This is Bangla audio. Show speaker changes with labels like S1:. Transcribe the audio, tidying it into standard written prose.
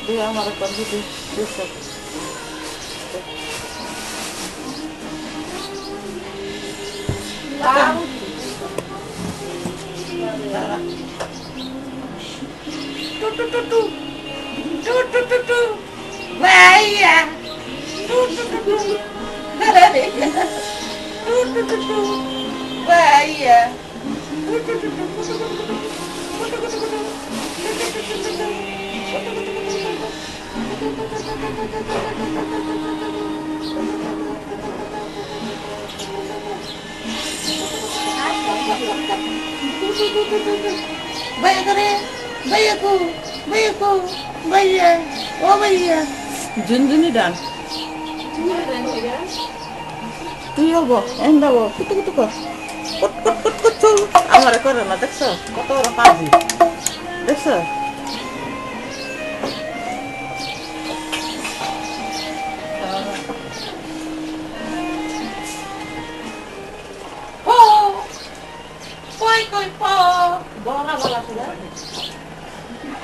S1: Dia আমার এখন দিদি দিছে tu tu tu tu tu tu tu tu vaya tu tu tu tu tu tu tu tu vaya tu tu tu Vaya करे भैया को भैया ओ भैया झुनझुनी डान তুই হবো এন্দাবো কুতু কুতু কর কুট কুট কুট কুতু আমারে করে না দেখছো কত বড় পাজি দেখছো ও কই কই পা বড় বড় আছে